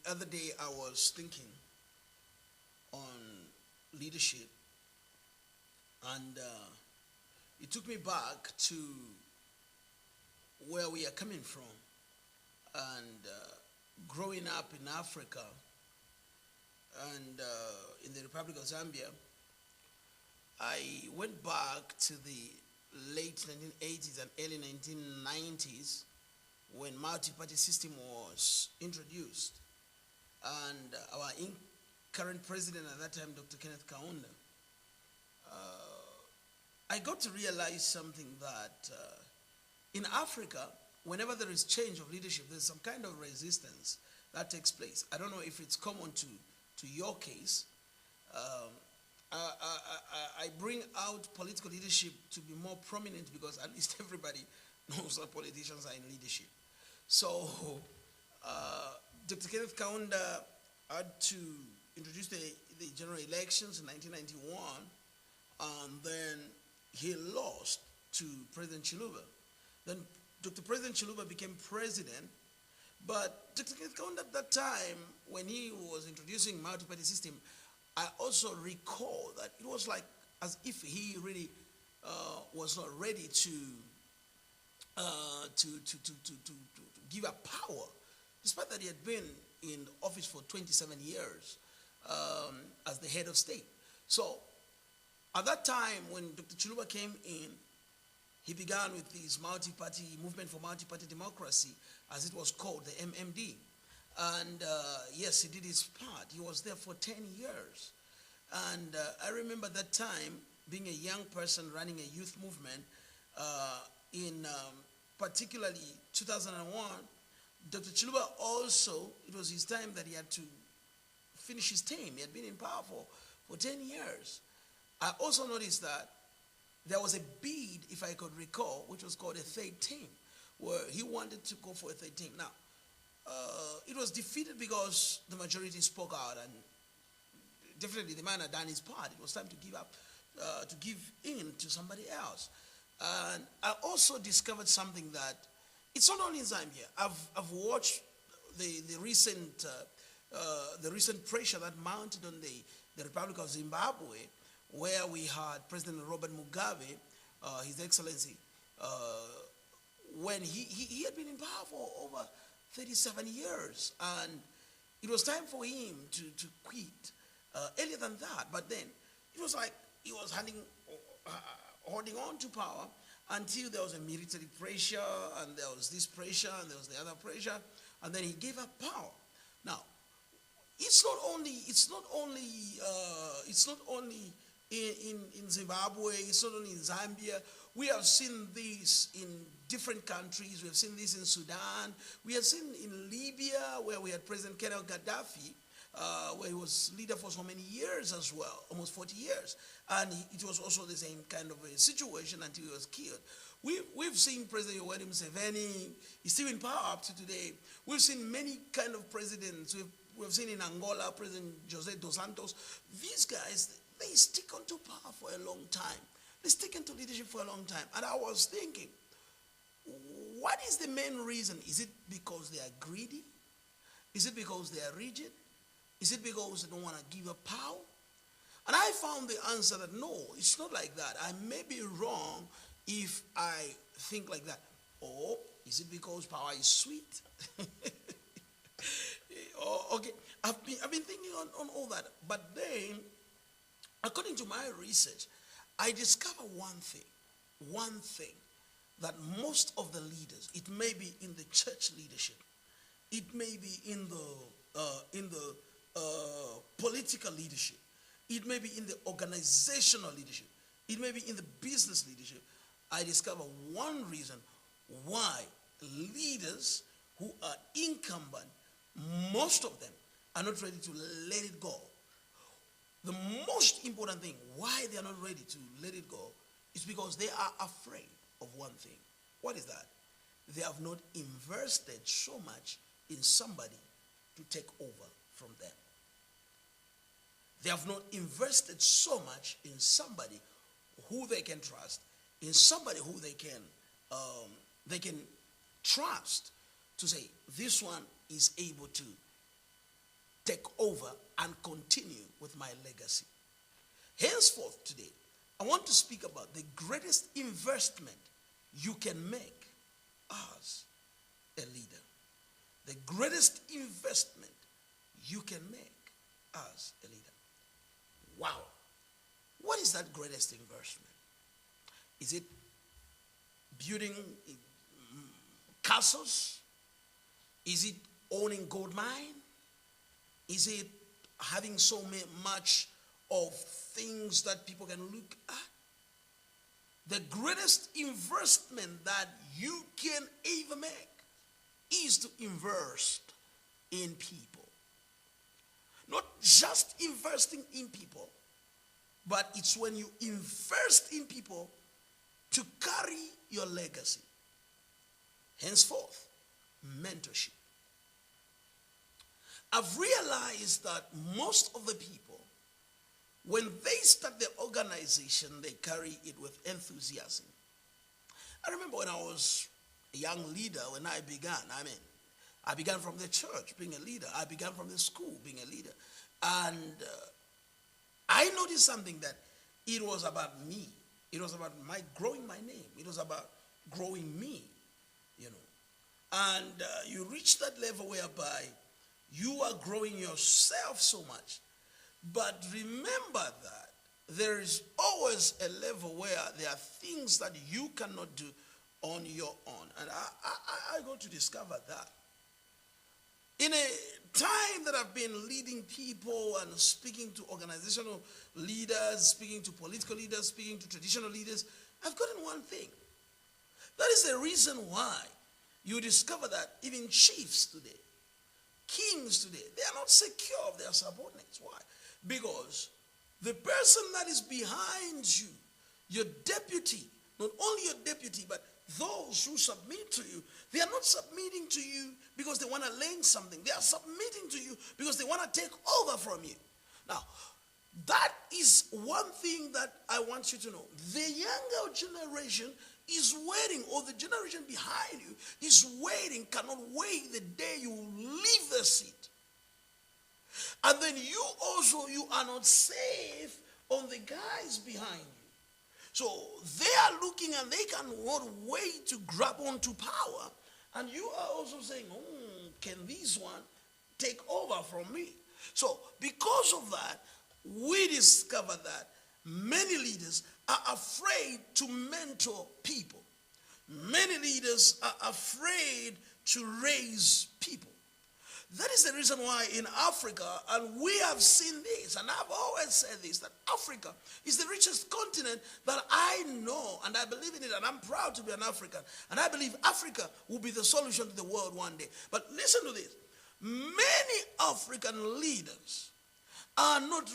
other day I was thinking on leadership, and it took me back to where we are coming from. And growing up in Africa and in the Republic of Zambia, I went back to the late 1980s and early 1990s when multi-party system was introduced. And our current president at that time, Dr. Kenneth Kaunda, I got to realize something that in Africa, whenever there is change of leadership, there's some kind of resistance that takes place. I don't know if it's common to your case. I bring out political leadership to be more prominent because at least everybody knows that politicians are in leadership. So Dr. Kenneth Kaunda had to introduce the general elections in 1991, and then he lost to President Chiluba. Then Dr. President Chiluba became president, but Dr. Kenneth Kaunda at that time, when he was introducing multi-party system, I also recall that it was like as if he really was not ready to give up power, despite that he had been in office for 27 years as the head of state. So at that time, when Dr. Chiluba came in, he began with this multi-party movement for multi-party democracy, as it was called, the MMD. And yes, he did his part. He was there for 10 years. And I remember that time being a young person running a youth movement in particularly 2001. Dr. Chiluba also, it was his time that he had to finish his term. He had been in power for 10 years. I also noticed that there was a bid, if I could recall, which was called a third term, where he wanted to go for a third term. Now, it was defeated because the majority spoke out, and definitely the man had done his part. It was time to give up, to give in to somebody else. And I also discovered something that it's not only in Zambia. I've watched the recent pressure that mounted on the Republic of Zimbabwe, where we had President Robert Mugabe, His Excellency, when he had been in power for over 37 years, and it was time for him to quit earlier than that. But then it was like he was holding on to power until there was a military pressure, and there was this pressure, and there was the other pressure, and then he gave up power. Now, it's not only in Zimbabwe, it's not only in Zambia. We have seen this in different countries. We have seen this in Sudan. We have seen in Libya, where we had President Colonel Gaddafi, where he was leader for so many years as well, almost 40 years. And it was also the same kind of a situation until he was killed. We've seen President Yoweri Museveni, he's still in power up to today. We've seen many kind of presidents. We've seen in Angola, President Jose dos Santos. These guys, they stick onto power for a long time. They stick into leadership for a long time. And I was thinking, what is the main reason? Is it because they are greedy? Is it because they are rigid? Is it because they don't want to give up power? And I found the answer that no, it's not like that. I may be wrong if I think like that. Or is it because power is sweet? Okay, I've been thinking on all that. But then, according to my research, I discovered one thing, that most of the leaders, it may be in the church leadership, it may be in the political leadership, it may be in the organizational leadership, it may be in the business leadership. I discovered one reason why leaders who are incumbent, most of them are not ready to let it go. The most important thing why they are not ready to let it go is because they are afraid of one thing. What is that? They have not invested so much in somebody to take over from them. They have not invested so much in somebody who they can trust, in somebody who they can trust to say, this one is able to take over and continue with my legacy. Henceforth today, I want to speak about the greatest investment you can make as a leader. The greatest investment you can make as a leader. Wow. What is that greatest investment? Is it building castles? Is it owning gold mine? Is it having so much of things that people can look at? The greatest investment that you can ever make is to invest in people. Not just investing in people, but it's when you invest in people to carry your legacy. Henceforth, mentorship. I've realized that most of the people, when they start their organization, they carry it with enthusiasm. I remember when I was a young leader, when I began from the church being a leader. I began from the school being a leader. And I noticed something, that it was about me. It was about growing my name. It was about growing me, And you reach that level whereby you are growing yourself so much. But remember that there is always a level where there are things that you cannot do on your own. And I got to discover that. In a time that I've been leading people and speaking to organizational leaders, speaking to political leaders, speaking to traditional leaders, I've gotten one thing. That is the reason why you discover that even chiefs today, kings today, they are not secure of their subordinates. Why? Because the person that is behind you, your deputy, not only your deputy, but those who submit to you, they are not submitting to you because they want to learn something. They are submitting to you because they want to take over from you. Now, that is one thing that I want you to know. The younger generation is waiting, or the generation behind you is waiting, cannot wait the day you leave the seat. And then you are not safe on the guys behind you. So they are looking and they cannot wait to grab onto power. And you are also saying, can this one take over from me? So because of that, we discover that many leaders are afraid to mentor people. Many leaders are afraid to raise people. That is the reason why in Africa, and we have seen this, and I've always said this, that Africa is the richest continent that I know, and I believe in it, and I'm proud to be an African. And I believe Africa will be the solution to the world one day. But listen to this. Many African leaders are not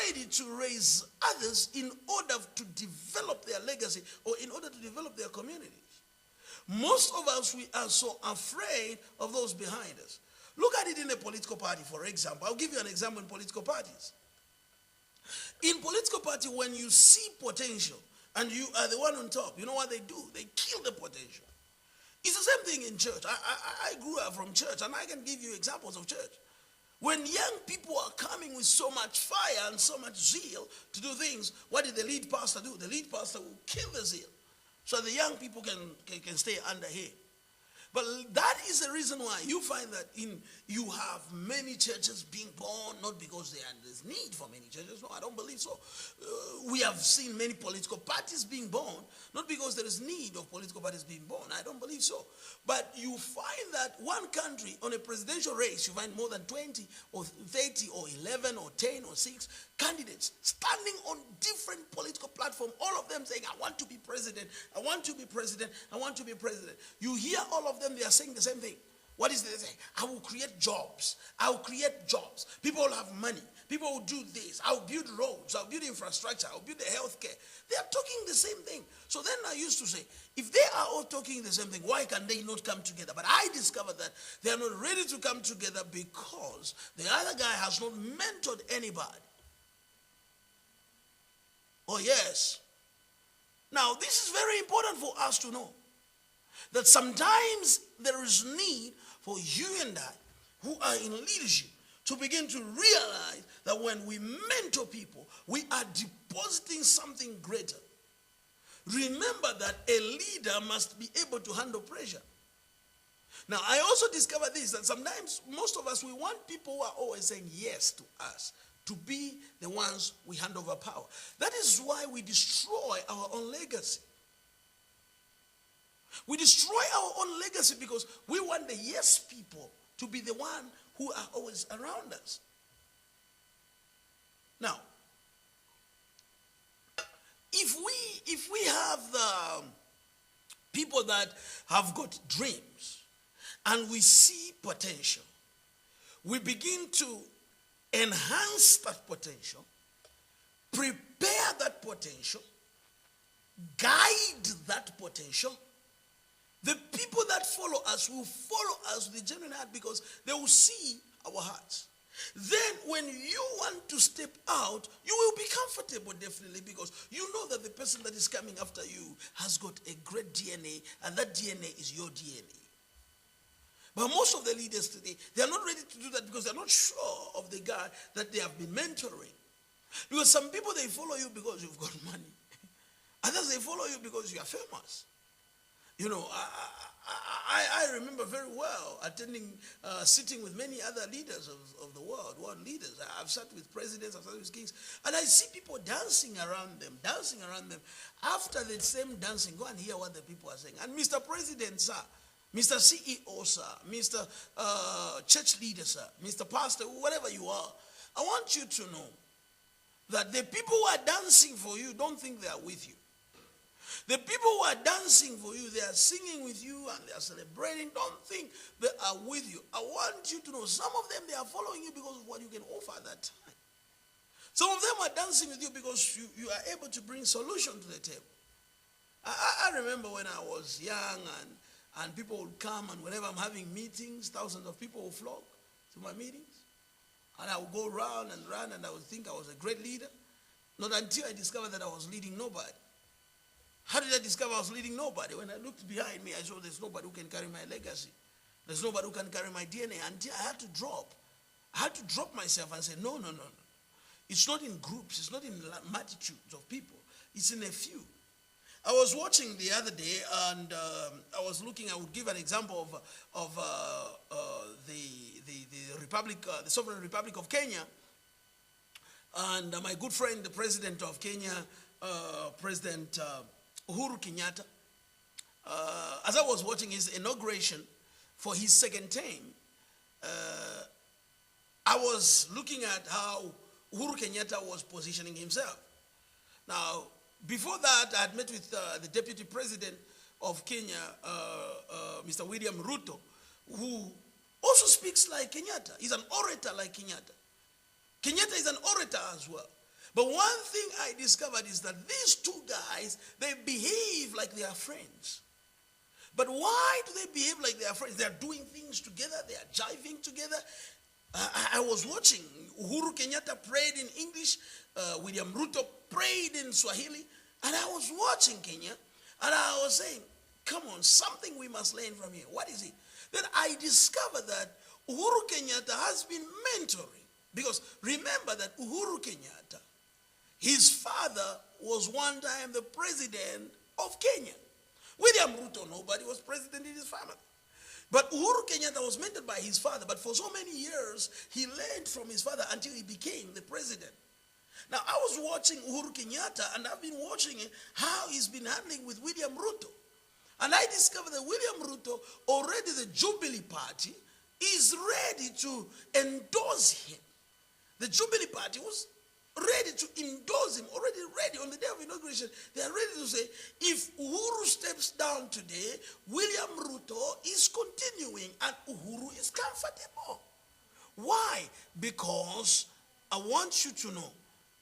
ready to raise others in order to develop their legacy or in order to develop their communities. Most of us, we are so afraid of those behind us. Look at it in a political party, for example. I'll give you an example in political parties. In political party, when you see potential and you are the one on top, you know what they do? They kill the potential. It's the same thing in church. I grew up from church, and I can give you examples of church. When young people are coming with so much fire and so much zeal to do things, what did the lead pastor do? The lead pastor will kill the zeal so the young people can stay under him. But that is the reason why you find that you have many churches being born, not because there's need for many churches. No, I don't believe so. We have seen many political parties being born, not because there is need of political parties being born. I don't believe so. But you find that one country on a presidential race, you find more than 20 or 30 or 11 or 10 or 6 candidates standing on different political platforms, all of them saying, I want to be president, I want to be president, I want to be president. You hear all of them, they are saying the same thing. What is they saying? I will create jobs. I will create jobs. People will have money. People will do this. I will build roads. I will build infrastructure. I will build the healthcare. They are talking the same thing. So then I used to say, if they are all talking the same thing, why can they not come together? But I discovered that they are not ready to come together because the other guy has not mentored anybody. Oh, yes. Now, this is very important for us to know. That sometimes there is need for you and I, who are in leadership, to begin to realize that when we mentor people, we are depositing something greater. Remember that a leader must be able to handle pressure. Now, I also discovered this, that sometimes most of us, we want people who are always saying yes to us, to be the ones we hand over power. That is why we destroy our own legacy. We destroy our own legacy because we want the yes people to be the one who are always around us. Now, if we have the people that have got dreams and we see potential, we begin to enhance that potential, prepare that potential, guide that potential. The people that follow us will follow us with a genuine heart because they will see our hearts. Then when you want to step out, you will be comfortable definitely because you know that the person that is coming after you has got a great DNA and that DNA is your DNA. But most of the leaders today, they are not ready to do that because they are not sure of the guy that they have been mentoring. Because some people, they follow you because you've got money. Others, they follow you because you are famous. You know, I remember very well attending, sitting with many other leaders of the world leaders. I've sat with presidents, I've sat with kings, and I see people dancing around them. After the same dancing, go and hear what the people are saying. And Mr. President, sir, Mr. CEO, sir, Mr. Church leader, sir, Mr. Pastor, whatever you are, I want you to know that the people who are dancing for you don't think they are with you. The people who are dancing for you, they are singing with you and they are celebrating, don't think they are with you. I want you to know, some of them, they are following you because of what you can offer at that time. Some of them are dancing with you because you are able to bring solution to the table. I remember when I was young and people would come, and whenever I'm having meetings, thousands of people will flock to my meetings. And I would go round and I would think I was a great leader. Not until I discovered that I was leading nobody. How did I discover I was leading nobody? When I looked behind me, I saw there's nobody who can carry my legacy. There's nobody who can carry my DNA. Until I had to drop. I had to drop myself and say, no. It's not in groups. It's not in multitudes of people. It's in a few. I was watching the other day, and I was looking. I would give an example of the Republic, the Sovereign Republic of Kenya, and my good friend, the President of Kenya, President Uhuru Kenyatta. As I was watching his inauguration for his second term, I was looking at how Uhuru Kenyatta was positioning himself. Now, before that, I had met with the Deputy President of Kenya, Mr. William Ruto, who also speaks like Kenyatta. He's an orator like Kenyatta. Kenyatta is an orator as well. But one thing I discovered is that these two guys, they behave like they are friends. But why do they behave like they are friends? They are doing things together. They are jiving together. I was watching. Uhuru Kenyatta prayed in English. William Ruto prayed in Swahili. And I was watching Kenya. And I was saying, come on, something we must learn from here. What is it? Then I discovered that Uhuru Kenyatta has been mentoring. Because remember that Uhuru Kenyatta, his father was one time the president of Kenya. William Ruto, nobody was president in his family. But Uhuru Kenyatta was mentored by his father. But for so many years, he learned from his father until he became the president. Now, I was watching Uhuru Kenyatta, and I've been watching how he's been handling with William Ruto. And I discovered that William Ruto, already the Jubilee Party, is ready to endorse him. The Jubilee Party was ready to endorse him, already ready on the day of inauguration. They are ready to say, if Uhuru steps down today, William Ruto is continuing and Uhuru is comfortable. Why? Because I want you to know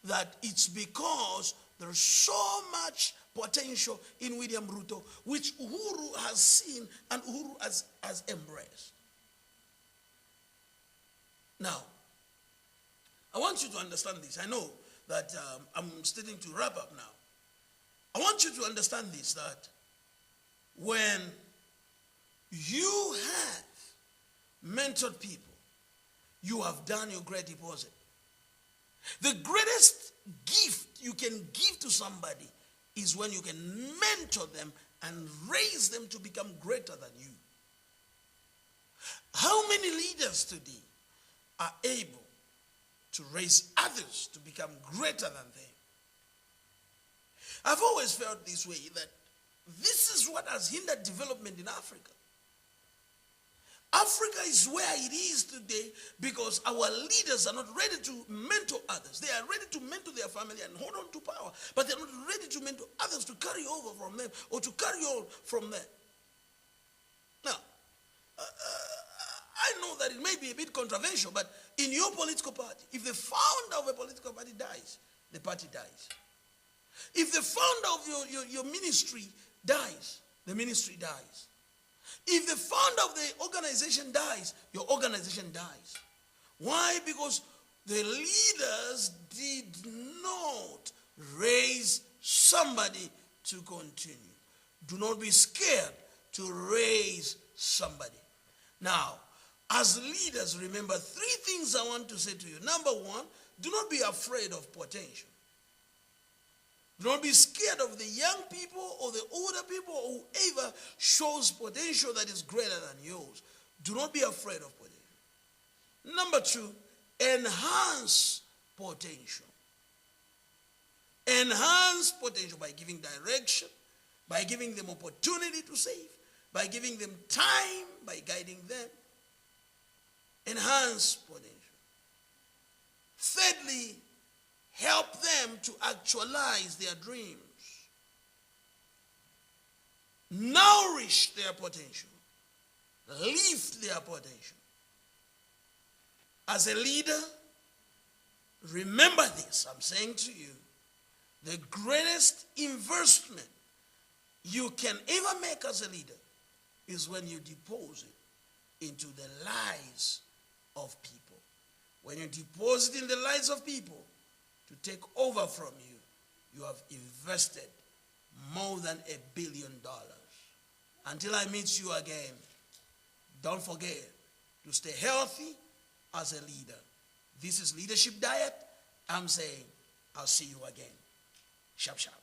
that it's because there's so much potential in William Ruto, which Uhuru has seen and Uhuru has embraced. Now, I want you to understand this. I know that I'm starting to wrap up now. I want you to understand this, that when you have mentored people, you have done your great deposit. The greatest gift you can give to somebody is when you can mentor them and raise them to become greater than you. How many leaders today are able to raise others to become greater than them? I've always felt this way, that this is what has hindered development in Africa. Africa is where it is today because our leaders are not ready to mentor others. They are ready to mentor their family and hold on to power, but they're not ready to mentor others to carry over from them or to carry on from them. Now, I know that it may be a bit controversial, but in your political party, if the founder of a political party dies, the party dies. If the founder of your ministry dies, the ministry dies. If the founder of the organization dies, your organization dies. Why? Because the leaders did not raise somebody to continue. Do not be scared to raise somebody. Now, as leaders, remember 3 things I want to say to you. Number 1, do not be afraid of potential. Do not be scared of the young people or the older people or whoever shows potential that is greater than yours. Do not be afraid of potential. Number 2, enhance potential. Enhance potential by giving direction, by giving them opportunity to save, by giving them time, by guiding them. Enhance potential. Thirdly, help them to actualize their dreams. Nourish their potential. Lift their potential. As a leader, remember this. I'm saying to you, the greatest investment you can ever make as a leader is when you deposit into the lives of people. When you deposit in the lives of people to take over from you, you have invested more than $1 billion. Until I meet you again, don't forget to stay healthy as a leader. This is Leadership Diet. I'm saying I'll see you again. Sharp, sharp.